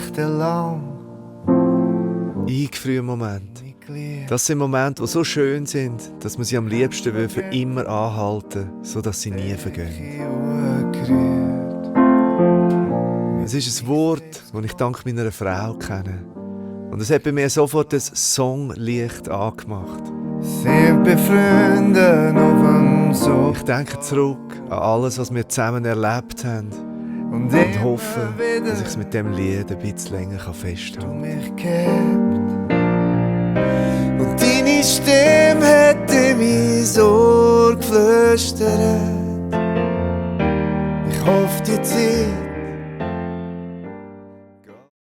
nächtelang. Eingefriermomente. Das sind Momente, die so schön sind, dass man sie am liebsten für immer anhalten will, sodass sie nie vergehen. Es ist ein Wort, das ich dank meiner Frau kenne. Und es hat bei mir sofort ein Songlicht angemacht. Sind befreundet auf dem Sofa. Ich denke zurück an alles, was wir zusammen erlebt haben. Und hoffe, dass ich es mit dem Lied ein bisschen länger festhalten kann. Mich gehabt. Und deine Stimme hat in mein Ohr geflüstert. Ich hoffe, die Zeit